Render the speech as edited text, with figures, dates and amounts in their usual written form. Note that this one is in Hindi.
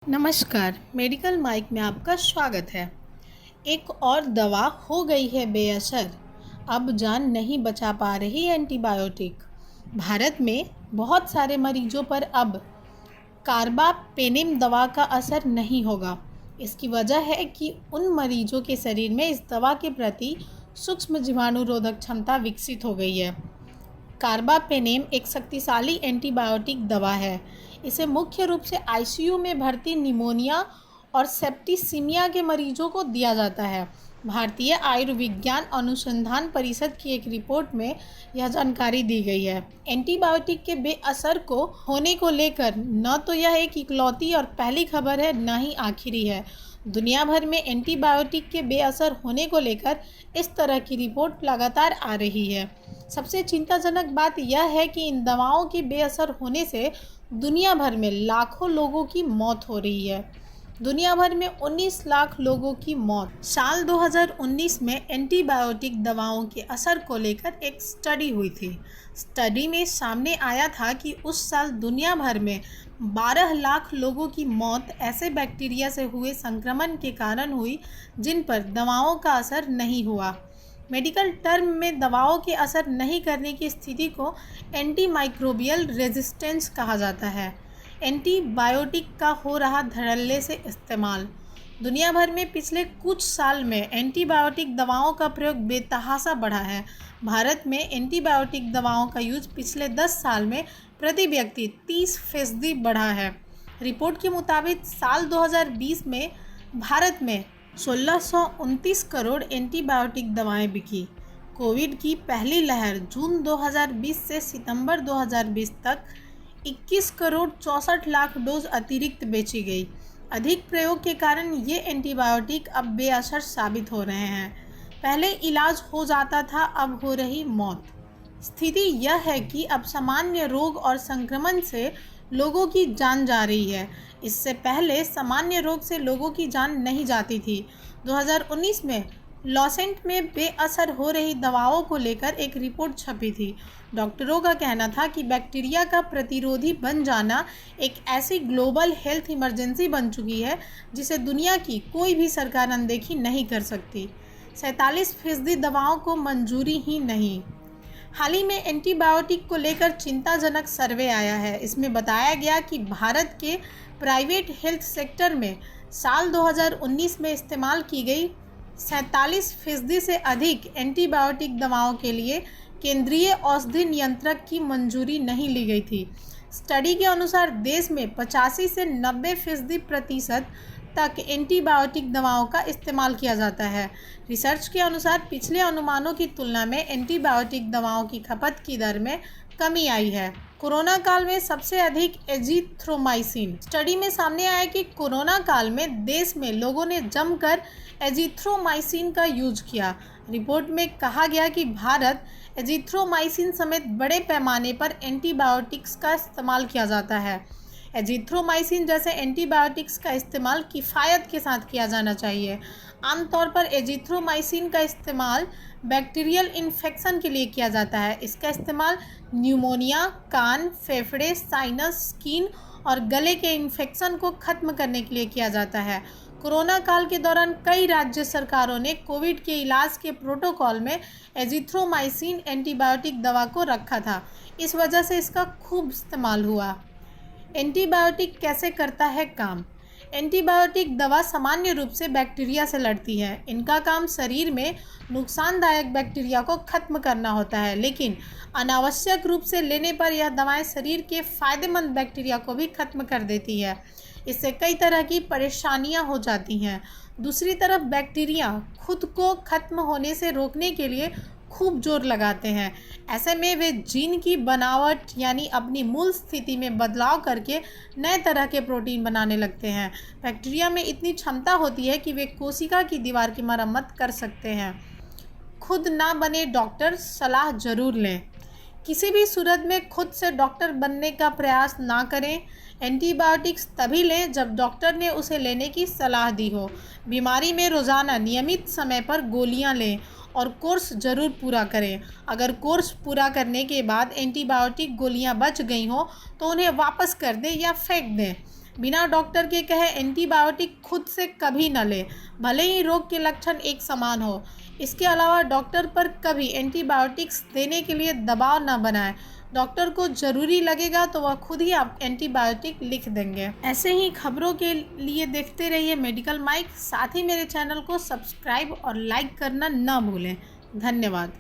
नमस्कार, मेडिकल माइक में आपका स्वागत है। एक और दवा हो गई है बेअसर, अब जान नहीं बचा पा रही एंटीबायोटिक। भारत में बहुत सारे मरीजों पर अब कार्बापेनिम दवा का असर नहीं होगा। इसकी वजह है कि उन मरीजों के शरीर में इस दवा के प्रति सूक्ष्म जीवाणुरोधक क्षमता विकसित हो गई है। कार्बापेनेम एक शक्तिशाली एंटीबायोटिक दवा है। इसे मुख्य रूप से आईसीयू में भर्ती निमोनिया और सेप्टिसिमिया के मरीजों को दिया जाता है। भारतीय आयुर्विज्ञान अनुसंधान परिषद की एक रिपोर्ट में यह जानकारी दी गई है। एंटीबायोटिक के बेअसर को होने को लेकर न तो यह एक इकलौती और पहली खबर है, न ही आखिरी है। दुनिया भर में एंटीबायोटिक के बेअसर होने को लेकर इस तरह की रिपोर्ट लगातार आ रही है। सबसे चिंताजनक बात यह है कि इन दवाओं के बेअसर होने से दुनिया भर में लाखों लोगों की मौत हो रही है। दुनिया भर में 19 लाख लोगों की मौत। साल 2019 में एंटीबायोटिक दवाओं के असर को लेकर एक स्टडी हुई थी। स्टडी में सामने आया था कि उस साल दुनिया भर में 12 लाख लोगों की मौत ऐसे बैक्टीरिया से हुए संक्रमण के कारण हुई जिन पर दवाओं का असर नहीं हुआ। मेडिकल टर्म में दवाओं के असर नहीं करने की स्थिति को एंटीमाइक्रोबियल रेजिस्टेंस कहा जाता है। एंटीबायोटिक का हो रहा धड़ल्ले से इस्तेमाल। दुनिया भर में पिछले कुछ साल में एंटीबायोटिक दवाओं का प्रयोग बेतहाशा बढ़ा है। भारत में एंटीबायोटिक दवाओं का यूज पिछले 10 साल में प्रति व्यक्ति 30% बढ़ा है। रिपोर्ट के मुताबिक साल 2020 में भारत में 1629 करोड़ एंटीबायोटिक दवाएं बिकी। कोविड की पहली लहर जून 2020 से सितंबर 2020 तक 21 करोड़ 64 लाख डोज अतिरिक्त बेची गई। अधिक प्रयोग के कारण ये एंटीबायोटिक अब बेअसर साबित हो रहे हैं। पहले इलाज हो जाता था, अब हो रही मौत। स्थिति यह है कि अब सामान्य रोग और संक्रमण से लोगों की जान जा रही है। इससे पहले सामान्य रोग से लोगों की जान नहीं जाती थी। 2019 में लॉसेंट में बेअसर हो रही दवाओं को लेकर एक रिपोर्ट छपी थी। डॉक्टरों का कहना था कि बैक्टीरिया का प्रतिरोधी बन जाना एक ऐसी ग्लोबल हेल्थ इमरजेंसी बन चुकी है जिसे दुनिया की कोई भी सरकार अनदेखी नहीं कर सकती। 47% दवाओं को मंजूरी ही नहीं। हाल ही में एंटीबायोटिक को लेकर चिंताजनक सर्वे आया है। इसमें बताया गया कि भारत के प्राइवेट हेल्थ सेक्टर में साल 2019 में इस्तेमाल की गई 47% से अधिक एंटीबायोटिक दवाओं के लिए केंद्रीय औषधि नियंत्रक की मंजूरी नहीं ली गई थी। स्टडी के अनुसार देश में 85 से 90% तक एंटीबायोटिक दवाओं का इस्तेमाल किया जाता है। रिसर्च के अनुसार पिछले अनुमानों की तुलना में एंटीबायोटिक दवाओं की खपत की दर में कमी आई है। कोरोना काल में सबसे अधिक एजिथ्रोमाइसिन। स्टडी में सामने आया कि कोरोना काल में देश में लोगों ने जमकर एजिथ्रोमाइसिन का यूज किया। रिपोर्ट में कहा गया कि भारत एजिथ्रोमाइसिन समेत बड़े पैमाने पर एंटीबायोटिक्स का इस्तेमाल किया जाता है। एजिथ्रोमाइसिन जैसे एंटीबायोटिक्स का इस्तेमाल किफ़ायत के साथ किया जाना चाहिए। आमतौर पर एजिथ्रोमाइसिन का इस्तेमाल बैक्टीरियल इन्फेक्शन के लिए किया जाता है। इसका इस्तेमाल न्यूमोनिया, कान, फेफड़े, साइनस, स्किन और गले के इन्फेक्शन को ख़त्म करने के लिए किया जाता है। कोरोना काल के दौरान कई राज्य सरकारों ने कोविड के इलाज के प्रोटोकॉल में एजिथ्रोमाइसिन एंटीबायोटिक दवा को रखा था। इस वजह से इसका खूब इस्तेमाल हुआ। एंटीबायोटिक कैसे करता है काम? एंटीबायोटिक दवा सामान्य रूप से बैक्टीरिया से लड़ती है। इनका काम शरीर में नुकसानदायक बैक्टीरिया को खत्म करना होता है, लेकिन अनावश्यक रूप से लेने पर यह दवाएं शरीर के फायदेमंद बैक्टीरिया को भी खत्म कर देती है। इससे कई तरह की परेशानियां हो जाती हैं। दूसरी तरफ बैक्टीरिया खुद को खत्म होने से रोकने के लिए खूब जोर लगाते हैं। ऐसे में वे जीन की बनावट यानी अपनी मूल स्थिति में बदलाव करके नए तरह के प्रोटीन बनाने लगते हैं। बैक्टीरिया में इतनी क्षमता होती है कि वे कोशिका की दीवार की मरम्मत कर सकते हैं। खुद ना बने डॉक्टर, सलाह जरूर लें। किसी भी सूरत में खुद से डॉक्टर बनने का प्रयास ना करें। एंटीबायोटिक्स तभी लें जब डॉक्टर ने उसे लेने की सलाह दी हो। बीमारी में रोज़ाना नियमित समय पर गोलियां लें और कोर्स ज़रूर पूरा करें। अगर कोर्स पूरा करने के बाद एंटीबायोटिक गोलियां बच गई हों तो उन्हें वापस कर दें या फेंक दें। बिना डॉक्टर के कहे एंटीबायोटिक खुद से कभी न लें, भले ही रोग के लक्षण एक समान हो। इसके अलावा डॉक्टर पर कभी एंटीबायोटिक्स देने के लिए दबाव न बनाएं। डॉक्टर को ज़रूरी लगेगा तो वह खुद ही आप एंटीबायोटिक लिख देंगे। ऐसे ही खबरों के लिए देखते रहिए मेडिकल माइक। साथ ही मेरे चैनल को सब्सक्राइब और लाइक करना न भूलें। धन्यवाद।